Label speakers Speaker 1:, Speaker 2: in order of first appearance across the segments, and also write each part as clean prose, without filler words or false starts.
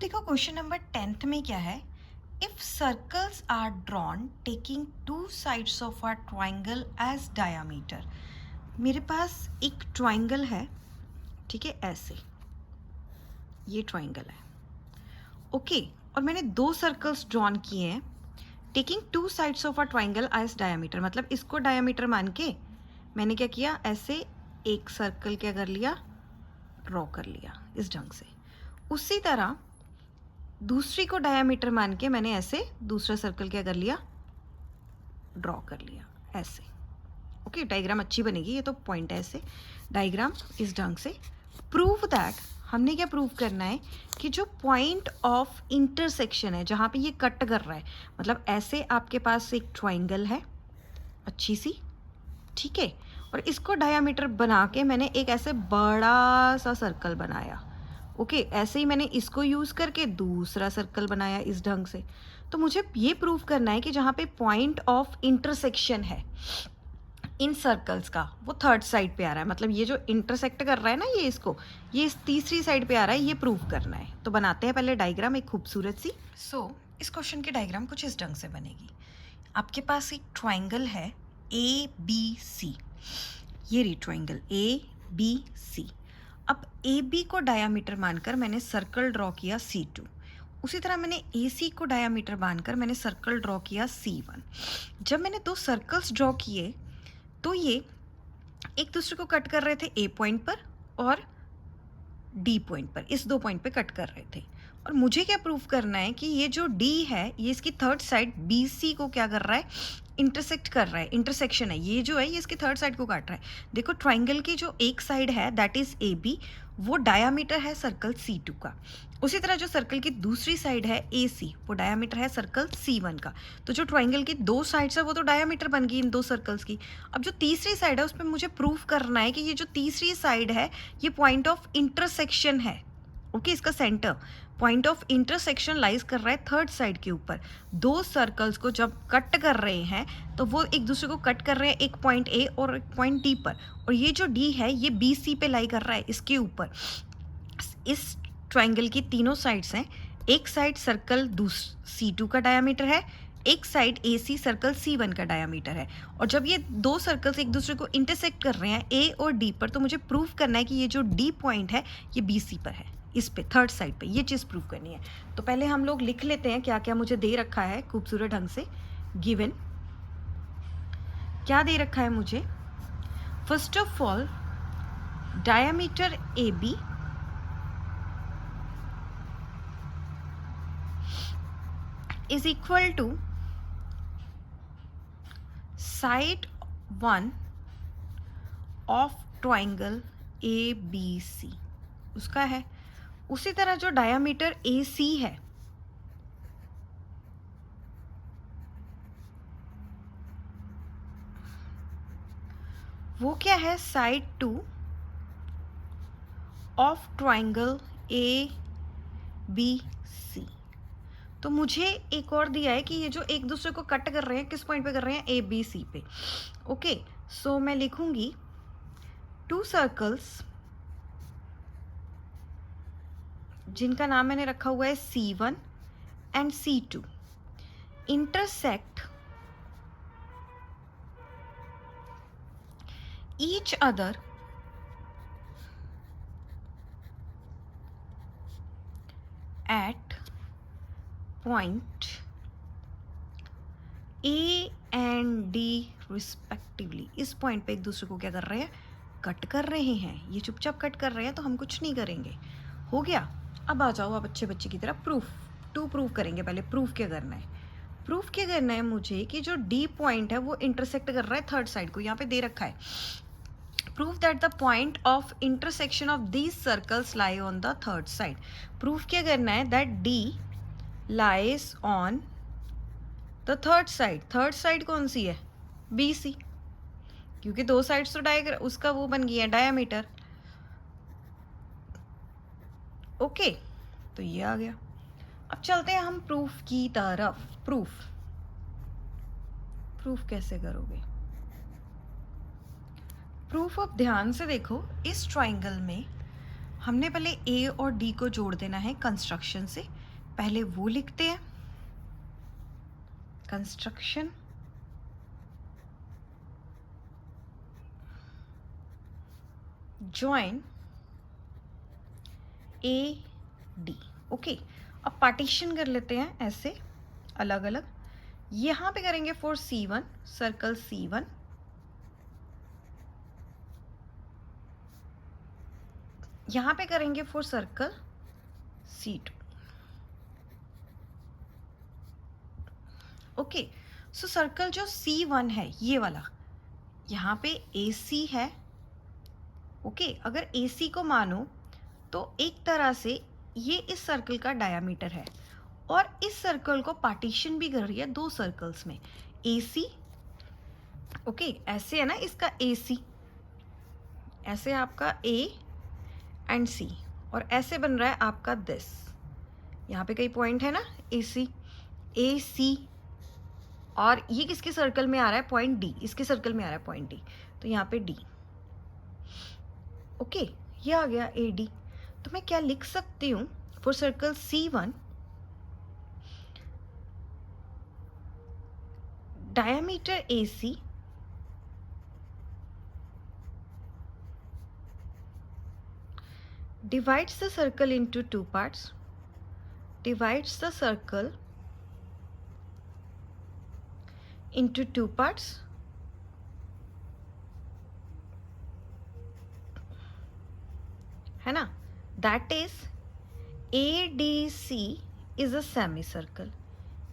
Speaker 1: देखो question number 10th में क्या है। If circles are drawn taking two sides of a triangle as diameter. मेरे पास एक ट्राइंगल है, ठीक है, ऐसे ये ट्राइंगल है, ओके। और मैंने दो सर्कल्स ड्रॉन किए हैं taking two sides of a triangle as diameter. मतलब इसको डायामीटर मान के मैंने क्या किया, ऐसे एक सर्कल क्या कर लिया, ड्रॉ कर लिया इस ढंग से। उसी तरह दूसरी को डायामीटर मान के मैंने ऐसे दूसरा सर्कल क्या कर लिया, ड्रॉ कर लिया ऐसे। ओके, डायग्राम अच्छी बनेगी, ये तो पॉइंट है ऐसे डायग्राम इस ढंग से। प्रूव दैट, हमने क्या प्रूव करना है कि जो पॉइंट ऑफ इंटरसेक्शन है जहाँ पे ये कट कर रहा है, मतलब ऐसे आपके पास एक ट्राइंगल है अच्छी सी, ठीक है, और इसको डायामीटर बना के मैंने एक ऐसे बड़ा सा सर्कल बनाया। ओके, ऐसे ही मैंने इसको यूज़ करके दूसरा सर्कल बनाया इस ढंग से। तो मुझे ये प्रूव करना है कि जहाँ पे पॉइंट ऑफ इंटरसेक्शन है इन सर्कल्स का, वो थर्ड साइड पे आ रहा है। मतलब ये जो इंटरसेक्ट कर रहा है ना, ये इसको, ये इस तीसरी साइड पे आ रहा है, ये प्रूव करना है। तो बनाते हैं पहले डायग्राम एक खूबसूरत सी। इस क्वेश्चन की डायग्राम कुछ इस ढंग से बनेगी। आपके पास एक ट्राइंगल है ए बी सी, ये रही ट्राइंगल ए बी सी। अब ए बी को डायामीटर मानकर मैंने सर्कल ड्रॉ किया C2। उसी तरह मैंने ए सी को डायामीटर मानकर मैंने सर्कल ड्रॉ किया C1। जब मैंने दो सर्कल्स ड्रॉ किए तो ये एक दूसरे को कट कर रहे थे ए पॉइंट पर और डी पॉइंट पर, इस दो पॉइंट पे कट कर रहे थे। और मुझे क्या प्रूफ करना है कि ये जो डी है ये इसकी थर्ड साइड बी सी को क्या कर रहा है, इंटरसेक्ट कर रहा है, इंटरसेक्शन है, ये जो है ये इसकी थर्ड साइड को काट रहा है। देखो ट्राइंगल की जो एक साइड है दैट इज ए बी, वो डायामीटर है सर्कल C2 का। उसी तरह जो सर्कल की दूसरी साइड है ए सी, वो डायामीटर है सर्कल C1 का। तो जो ट्राइंगल की दो साइड्स है वो तो डायामीटर बन गई इन दो सर्कल्स की। अब जो तीसरी साइड है उस पर मुझे प्रूफ करना है कि ये जो तीसरी साइड है ये पॉइंट ऑफ इंटरसेक्शन है। ओके, इसका centre point of intersection lies कर रहा है थर्ड साइड के ऊपर। दो सर्कल्स को जब कट कर रहे हैं तो वो एक दूसरे को कट कर रहे हैं, एक पॉइंट ए और एक पॉइंट डी पर। और ये जो डी है ये बी सी पे लाई कर रहा है इसके ऊपर। इस ट्राइंगल की तीनों साइड्स हैं, एक साइड सर्कल C2 का डायामीटर है, एक साइड AC सर्कल C1 का डायामीटर है। और जब ये दो सर्कल्स एक दूसरे को इंटरसेक्ट कर रहे हैं A और D पर, तो मुझे प्रूफ करना है कि ये जो D पॉइंट है ये BC पर है, इस पे थर्ड साइड पे, ये चीज़ प्रूफ करनी है। तो पहले हम लोग लिख लेते हैं क्या क्या मुझे दे रखा है खूबसूरत ढंग से। गिवन क्या दे रखा है मुझे, first of all diameter AB is equal to side 1 of triangle ABC, उसका है। उसी तरह जो डायामीटर AC है वो क्या है, साइड 2 ऑफ ट्राइंगल ABC। तो मुझे एक और दिया है कि ये जो एक दूसरे को कट कर रहे हैं किस पॉइंट पे कर रहे हैं, ABC पे। ओके, सो मैं लिखूंगी टू सर्कल्स जिनका नाम मैंने रखा हुआ है C1 and C2 intersect each other at point A and D respectively. इस पॉइंट पे एक दूसरे को क्या कर रहे हैं, कट कर रहे हैं। ये चुपचाप कट कर रहे हैं तो हम कुछ नहीं करेंगे। हो गया। अब आ जाओ आप अच्छे बच्चे की तरह, प्रूफ करेंगे। पहले प्रूफ क्या करना है, प्रूफ क्या करना है मुझे कि जो D पॉइंट है वो इंटरसेक्ट कर रहा है थर्ड साइड को, यहाँ पे दे रखा है। Proof that the point of intersection of these circles lie on the third side. Proof क्या करना है, that D lies on the third side. Third side कौन सी है, BC, क्योंकि दो साइड्स तो डायग्राम उसका वो बन गया है डायामीटर। ओके, तो ये आ गया। अब चलते हैं हम प्रूफ की तरफ। प्रूफ कैसे करोगे, प्रूफ अब ध्यान से देखो। इस ट्राइंगल में हमने पहले ए और डी को जोड़ देना है कंस्ट्रक्शन से, पहले वो लिखते हैं। Construction join A D. Okay, अब पार्टीशन कर लेते हैं ऐसे अलग अलग। यहाँ पे करेंगे फॉर C1 सर्कल C1, यहाँ पे करेंगे for circle C2। Okay, so circle जो C1 है ये वाला, यहाँ पे AC है। ओके, अगर AC को मानो तो एक तरह से ये इस सर्कल का डायामीटर है, और इस सर्कल को पार्टीशन भी कर रही है दो सर्कल्स में, AC। ओके, ऐसे है ना इसका AC, ऐसे आपका A एंड C, और ऐसे बन रहा है आपका दिस। यहाँ पे कई पॉइंट है ना AC, और ये किसके सर्कल में आ रहा है, पॉइंट D, इसके सर्कल में आ रहा है पॉइंट D, तो यहाँ पे D। ओके, ये आ गया AD। तो मैं क्या लिख सकती हूँ for circle C1, diameter AC divides the circle into two parts, divides the circle into two parts, है ना, that is ADC is a semicircle।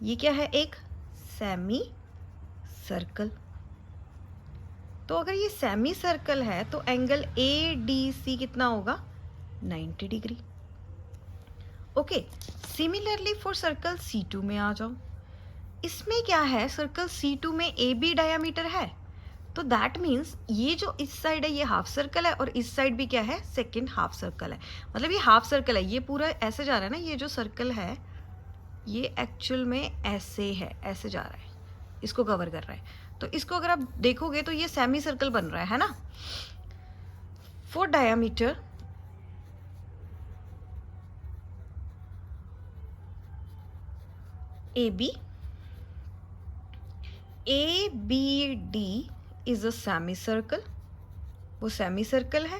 Speaker 1: ये क्या है, एक सेमी सर्कल। तो अगर ये सेमी सर्कल है तो एंगल ADC कितना होगा, 90 degree. Okay, similarly for circle C2 में आ जाओ। इसमें क्या है, सर्कल C2 में AB डायामीटर है, तो दैट मीन्स ये जो इस साइड है ये हाफ सर्कल है, और इस साइड भी क्या है, सेकेंड हाफ सर्कल है। मतलब ये हाफ सर्कल है, ये पूरा ऐसे जा रहा है ना, ये जो सर्कल है ये एक्चुअल में ऐसे है, ऐसे जा रहा है, इसको कवर कर रहा है। तो इसको अगर आप देखोगे तो ये सेमी सर्कल बन रहा है ना। For diameter AB, ABD is a semi circle, वो सेमी सर्कल है।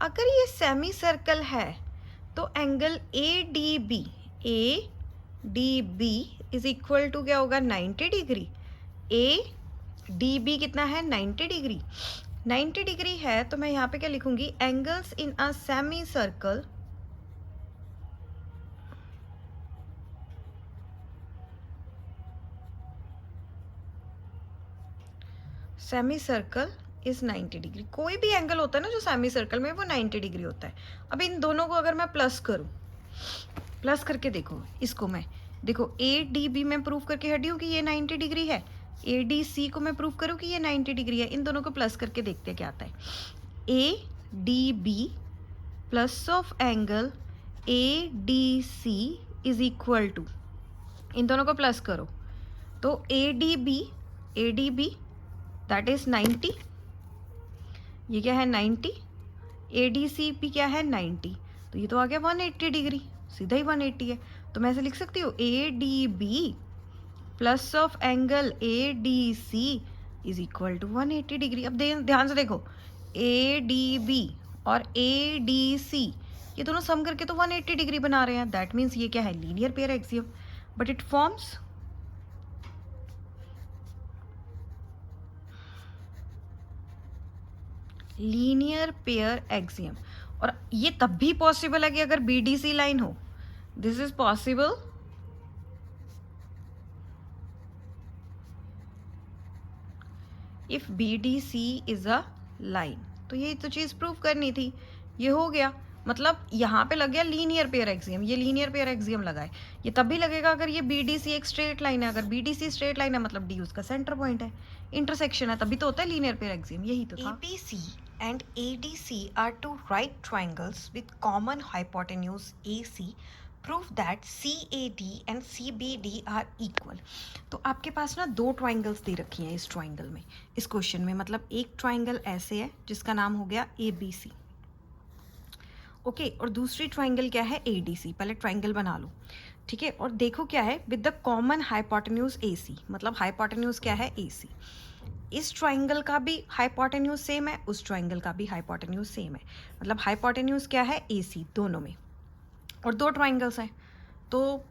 Speaker 1: अगर ये सेमी सर्कल है तो angle ADB is equal to क्या होगा, 90 डिग्री। ADB कितना है, 90 डिग्री। 90 डिग्री है तो मैं यहाँ पे क्या लिखूंगी, angles in a semi circle is 90 degree. कोई भी एंगल होता है ना जो सेमी सर्कल में, वो 90 डिग्री होता है। अब इन दोनों को अगर मैं प्लस करूं, प्लस करके देखो इसको, मैं देखो ADB में प्रूव करके हटी हूँ कि ये 90 डिग्री है, ADC को मैं प्रूव करूँ कि ये 90 डिग्री है। इन दोनों को प्लस करके देखते हैं क्या आता है। ADB plus of angle ADC is equal to, इन दोनों को प्लस करो तो ADB दैट इज 90, ये क्या है 90, ADC भी क्या है 90, तो ये तो आ गया 180 डिग्री, सीधा ही 180 है। तो मैं ऐसे लिख सकती हूँ ADB plus of angle ADC is equal to 180 degree. अब ध्यान से देखो, ADB और ADC ये दोनों सम करके तो 180 डिग्री बना रहे हैं। दैट मीन्स ये क्या है, linear pair axiom, but it forms linear pair axiom. और ये तब भी पॉसिबल है कि अगर BDC लाइन हो, this is possible if BDC is a line. तो ये तो चीज प्रूव करनी थी, ये हो गया। मतलब यहाँ पे लग गया लीनियर पेयर एक्सियम, ये लीनियर पेयर एक्सियम लगा है। ये तब भी लगेगा अगर ये BDC एक स्ट्रेट लाइन है। अगर BDC स्ट्रेट लाइन है मतलब D उसका सेंटर पॉइंट है, इंटरसेक्शन है, तभी तो होता है लीनियर पेयर एक्सियम। यही तो था। ABC and ADC are two right triangles with common hypotenuse AC. Prove that CAD and CBD are equal। तो आपके पास ना दो ट्राइंगल्स दे रखी हैं इस ट्राइंगल में, इस क्वेश्चन में। मतलब एक ट्राइंगल ऐसे है जिसका नाम हो गया ABC, ओके, और दूसरी ट्राइंगल क्या है, ए डी सी। पहले ट्राइंगल बना लो, ठीक है, और देखो क्या है, with the common hypotenuse A सी, मतलब हाइपोटेन्यूज क्या है, ए सी। इस ट्राइंगल का भी हाइपोटेन्यूज सेम है, उस ट्राइंगल का भी हाइपोटेन्यूज सेम है, मतलब हाइपोटेन्यूज क्या है, ए सी दोनों में, और दो ट्राइंगल्स हैं, तो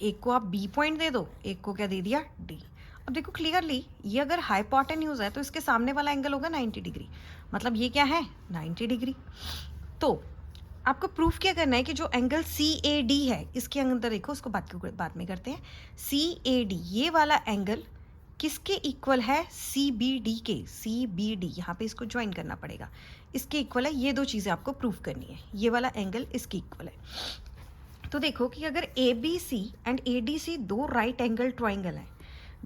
Speaker 1: एक को आप बी पॉइंट दे दो, एक को क्या दे दिया, डी। अब देखो क्लियरली, ये अगर हाइपोटेन्यूज है तो इसके सामने वाला एंगल होगा 90 डिग्री, मतलब ये क्या है, 90 डिग्री। तो आपको प्रूफ क्या करना है कि जो एंगल सी ए डी है, इसके अंदर देखो, उसको बाद में करते हैं। सी ए डी ये वाला एंगल किसके इक्वल है, सी बी डी के। सी बी डी यहाँ पे इसको ज्वाइन करना पड़ेगा, इसके इक्वल है। ये दो चीज़ें आपको प्रूफ करनी है, ये वाला एंगल इसके इक्वल है। तो देखो कि अगर A B C and A D C दो राइट एंगल ट्राइंगल हैं,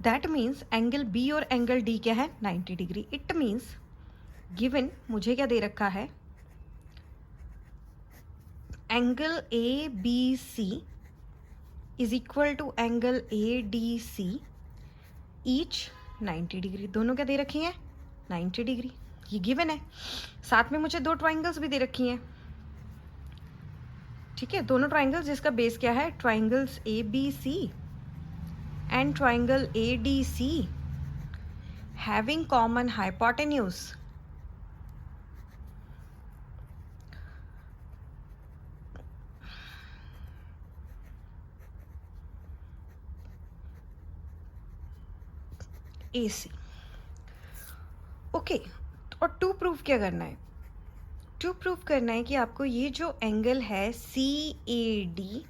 Speaker 1: दैट मीन्स एंगल बी और एंगल डी क्या है, 90 डिग्री। इट मीन्स गिवन मुझे क्या दे रखा है, angle A B C is equal to angle A D C each 90 degree. दोनों क्या दे रखी हैं, 90 डिग्री, ये गिवन है। साथ में मुझे दो ट्राइंगल्स भी दे रखी हैं, ठीक है, दोनों ट्राइंगल्स जिसका बेस क्या है, triangles A B C and triangle A D C having common hypotenuse A C. Okay, और टू प्रूफ क्या करना है, टू प्रूफ करना है कि आपको ये जो एंगल है सी ए डी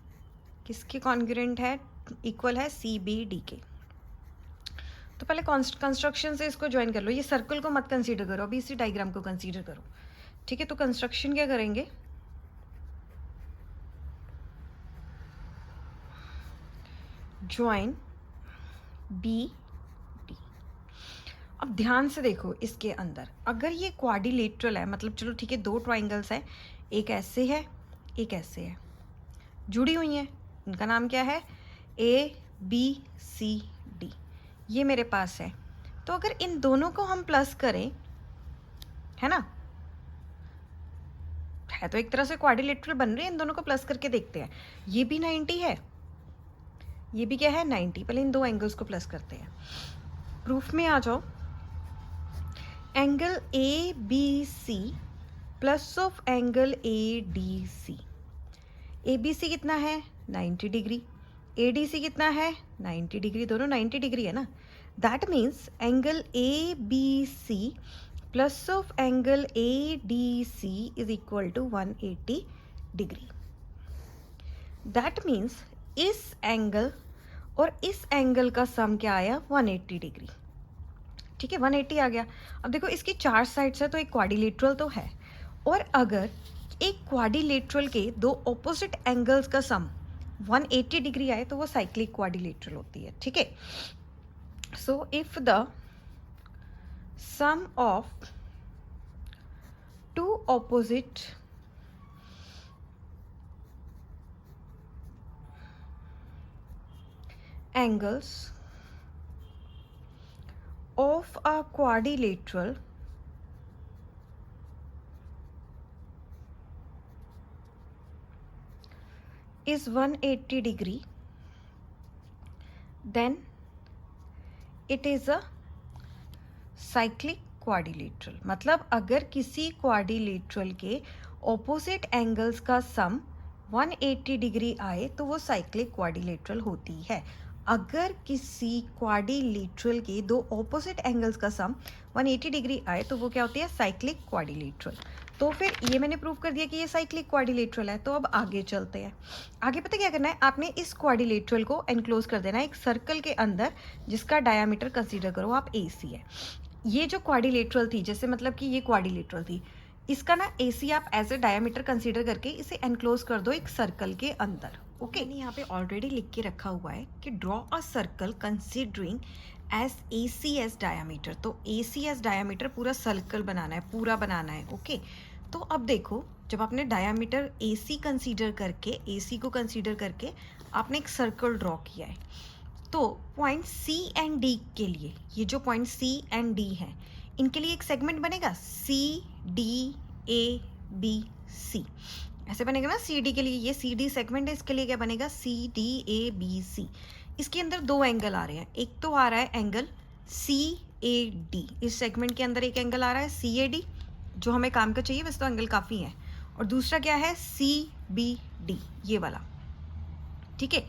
Speaker 1: किसके कॉन्ग्रुएंट है, इक्वल है सी बी डी के। तो पहले कंस्ट्रक्शन से इसको ज्वाइन कर लो, ये सर्कल को मत कंसीडर करो, अभी इसी डायग्राम को कंसीडर करो, ठीक है। तो कंस्ट्रक्शन क्या करेंगे, ज्वाइन बी डी। अब ध्यान से देखो, इसके अंदर अगर ये क्वाड्रिलेटरल है, मतलब चलो ठीक है, दो ट्राइंगल्स हैं, एक ऐसे है एक ऐसे है, जुड़ी हुई हैं, इनका नाम क्या है, ए बी सी डी, ये मेरे पास है। तो अगर इन दोनों को हम प्लस करें, है ना, है तो एक तरह से क्वाड्रिलेटरल बन रहे हैं, इन दोनों को प्लस करके देखते हैं। ये भी 90 है, ये भी क्या है, 90। पहले इन दो एंगल्स को प्लस करते हैं, प्रूफ में आ जाओ। Angle A B C plus of angle A D C, A B C कितना है, 90 डिग्री, ए डी सी कितना है, 90 डिग्री, दोनों 90 डिग्री है ना। That means angle A B C plus of angle A D C is equal to 180 degree. That means इस angle और इस एंगल का सम क्या आया, 180 डिग्री, ठीक है, 180 आ गया। अब देखो इसकी चार साइड्स है, तो एक क्वाड्रिलेटरल तो है, और अगर एक क्वाड्रिलेटरल के दो ऑपोजिट एंगल्स का सम 180 डिग्री आए तो वो साइक्लिक क्वाड्रिलेटरल होती है, ठीक है। So if the sum of two opposite angles of a quadrilateral is 180 degree, then it is a cyclic quadrilateral। मतलब अगर किसी क्वाड्रिलेटरल के ऑपोजिट एंगल्स का सम 180 डिग्री आए तो वो साइक्लिक क्वाड्रिलेटरल होती है। अगर किसी क्वाड्रिलेटरल के दो ऑपोजिट एंगल्स का सम 180 डिग्री आए तो वो क्या होती है, साइक्लिक क्वाड्रिलेटरल। तो फिर ये मैंने प्रूव कर दिया कि ये साइक्लिक क्वाड्रिलेटरल है। तो अब आगे चलते हैं। आगे पता क्या करना है, आपने इस क्वाड्रिलेटरल को एनक्लोज कर देना है एक सर्कल के अंदर, जिसका डायामीटर कंसीडर करो आप AC है। ये जो क्वाड्रिलेटरल थी, जैसे मतलब कि ये क्वाड्रिलेटरल थी, इसका ना AC आप एज ए डायामीटर कंसीडर करके इसे एनक्लोज कर दो एक सर्कल के अंदर। ओके, मैंने यहाँ पे ऑलरेडी लिख के रखा हुआ है कि draw a circle considering as AC as diameter. तो AC एज डायामीटर पूरा सर्कल बनाना है, पूरा बनाना है। ओके, तो अब देखो, जब आपने डायामीटर AC कंसीडर करके, AC को कंसीडर करके आपने एक सर्कल ड्रॉ किया है, तो पॉइंट C एंड D के लिए, ये जो पॉइंट C एंड D है, इनके लिए एक सेगमेंट बनेगा CDABC। ऐसे बनेगा ना सी डी के लिए, ये सी डी सेगमेंट है, इसके लिए क्या बनेगा सी डी ए बी सी। इसके अंदर दो एंगल आ रहे हैं, एक तो आ रहा है एंगल सी ए डी, इस सेगमेंट के अंदर एक एंगल आ रहा है सी ए डी जो हमें काम का चाहिए, वैसे तो एंगल काफ़ी है, और दूसरा क्या है सी बी डी, ये वाला। ठीक है,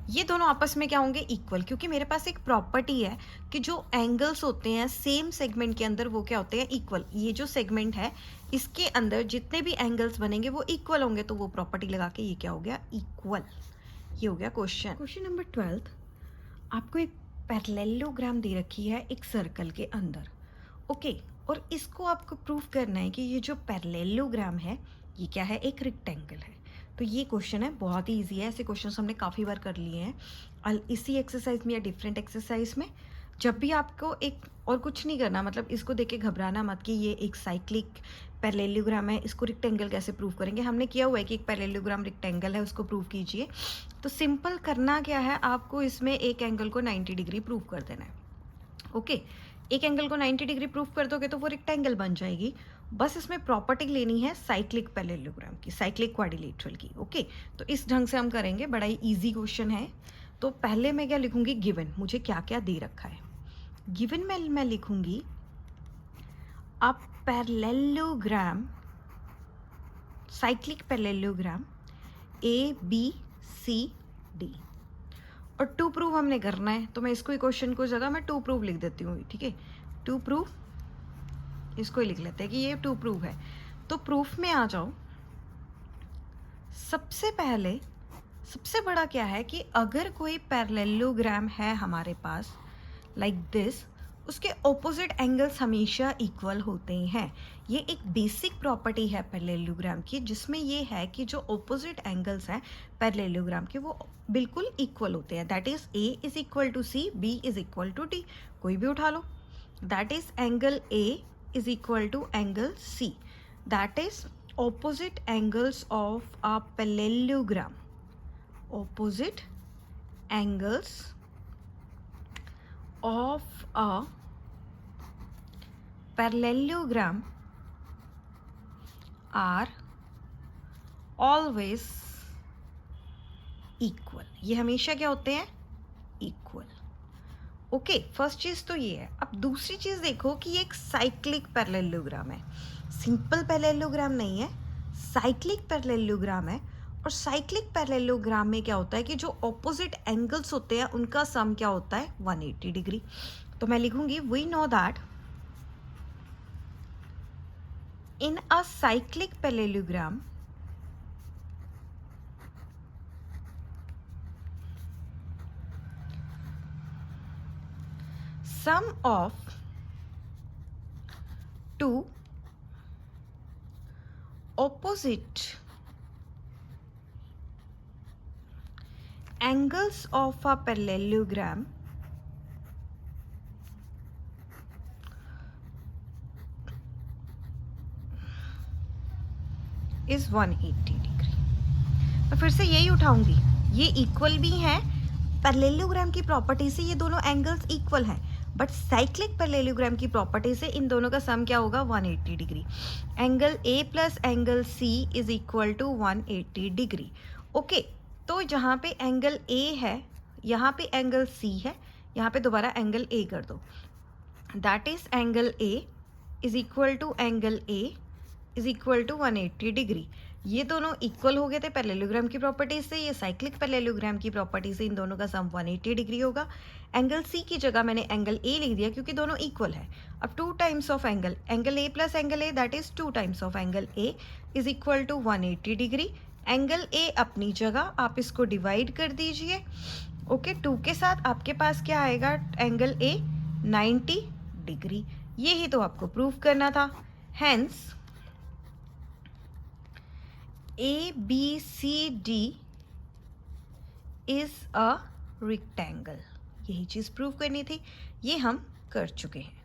Speaker 1: ये दोनों आपस में क्या होंगे इक्वल, क्योंकि मेरे पास एक प्रॉपर्टी है कि जो एंगल्स होते हैं सेम सेगमेंट के अंदर वो क्या होते हैं इक्वल। ये जो सेगमेंट है इसके अंदर जितने भी एंगल्स बनेंगे वो इक्वल होंगे, तो वो प्रॉपर्टी लगा के ये क्या हो गया इक्वल। ये हो गया क्वेश्चन नंबर 12। आपको एक पैरेललोग्राम दे रखी है एक सर्कल के अंदर, ओके, और इसको आपको प्रूफ करना है कि ये जो पैरेललोग्राम है ये क्या है एक रेक्टेंगल है। तो ये क्वेश्चन है, बहुत ही ईजी है, ऐसे क्वेश्चन हमने काफ़ी बार कर लिए हैं इसी एक्सरसाइज में या डिफरेंट एक्सरसाइज में। जब भी आपको एक और कुछ नहीं करना, मतलब इसको देख के घबराना मत कि ये एक साइक्लिक पैरेललोग्राम है, इसको रेक्टेंगल कैसे प्रूव करेंगे। हमने किया हुआ है कि एक पैरेललोग्राम रेक्टेंगल है, उसको प्रूव कीजिए। तो सिंपल करना क्या है, आपको इसमें एक एंगल को 90 डिग्री प्रूव कर देना है। ओके, एक एंगल को 90 डिग्री प्रूव कर दोगे तो वो रेक्टेंगल बन जाएगी। बस इसमें प्रॉपर्टी लेनी है साइक्लिक पैरेललोग्राम की, साइक्लिक क्वाड्रिलेटरल की। ओके, तो इस ढंग से हम करेंगे, बड़ा ही ईजी क्वेश्चन है। तो पहले मैं क्या लिखूंगी, गिवन, मुझे क्या क्या दे रखा है। गिवन में मैं लिखूंगी a parallelogram, cyclic parallelogram A B C D, और टू प्रूव हमने करना है, तो मैं इसको क्वेश्चन को जगह मैं टू प्रूव लिख देती हूँ। ठीक है, टू प्रूव, इसको ही लिख लेते हैं कि ये टू प्रूव है। तो प्रूफ में आ जाओ। सबसे पहले सबसे बड़ा क्या है कि अगर कोई पैरेललोग्राम है हमारे पास लाइक दिस, उसके ऑपोजिट एंगल्स हमेशा इक्वल होते हैं। ये एक बेसिक प्रॉपर्टी है पैरेललोग्राम की, जिसमें ये है कि जो ऑपोजिट एंगल्स हैं पैरेललोग्राम के वो बिल्कुल इक्वल होते हैं। That is A is equal to C, B is equal to D, कोई भी उठा लो। That is angle A is equal to angle C. That is opposite angles of a parallelogram. Opposite angles of a parallelogram are always equal. ये हमेशा क्या होते हैं equal. Okay, first चीज़ तो ये है। अब दूसरी चीज़ देखो कि ये एक साइक्लिक पैरेललोग्राम है, सिंपल पैरेललोग्राम नहीं है, साइक्लिक पैरेललोग्राम है। और साइक्लिक पैरेललोग्राम में क्या होता है कि जो ऑपोजिट एंगल्स होते हैं उनका सम क्या होता है 180 डिग्री। तो मैं लिखूंगी we know that in a cyclic parallelogram sum of two opposite angles of a parallelogram is 180 degree. मैं फिर से यही उठाऊंगी, ये इक्वल भी हैं, पैरेललोग्राम की प्रॉपर्टी से ये दोनों एंगल्स इक्वल हैं, बट साइक्लिक पैरेललोग्राम की प्रॉपर्टी से इन दोनों का सम क्या होगा 180 degree. Angle A plus angle C is equal to 180 degree. Okay, तो जहाँ पे एंगल ए है, यहाँ पे एंगल सी है, यहाँ पे दोबारा एंगल ए कर दो। That is angle A is equal to angle A is equal to 180 degree. ये दोनों इक्वल हो गए थे पैरेललोग्राम की प्रॉपर्टी से, ये साइक्लिक पैरेललोग्राम की प्रॉपर्टी से इन दोनों का सम 180 डिग्री होगा। एंगल सी की जगह मैंने एंगल ए लिख दिया क्योंकि दोनों इक्वल है। अब two times of angle, angle A plus angle A that is two times of angle A is equal to 180 degree. Angle A अपनी जगह, आप इसको डिवाइड कर दीजिए। ओके, 2 के साथ आपके पास क्या आएगा, एंगल ए 90 डिग्री। ये ही तो आपको प्रूव करना था। Hence ABCD is a rectangle, यही चीज़ प्रूव करनी थी, ये हम कर चुके हैं।